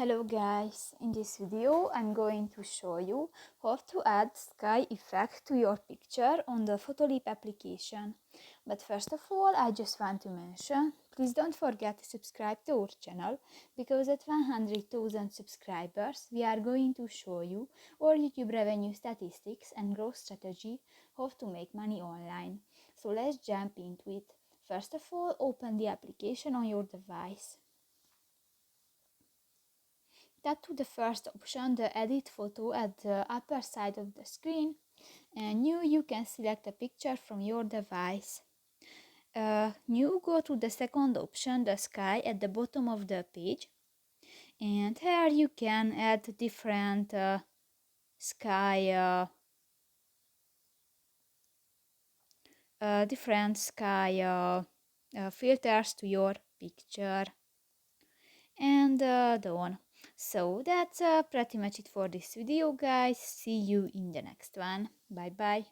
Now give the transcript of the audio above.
Hello guys, in this video I'm going to show you how to add sky effect to your picture on the Photoleap application. But first of all, I just want to mention, please don't forget to subscribe to our channel, because at 100,000 subscribers we are going to show you our YouTube revenue statistics and growth strategy, how to make money online. So let's jump into it. First of all, open the application on your device. Tap to the first option, the edit photo, at the upper side of the screen, and you can select a picture from your device. Go to the second option, the sky, at the bottom of the page, and here you can add different sky filters to your picture, and done. So that's pretty much it for this video, guys. See you in the next one. Bye bye.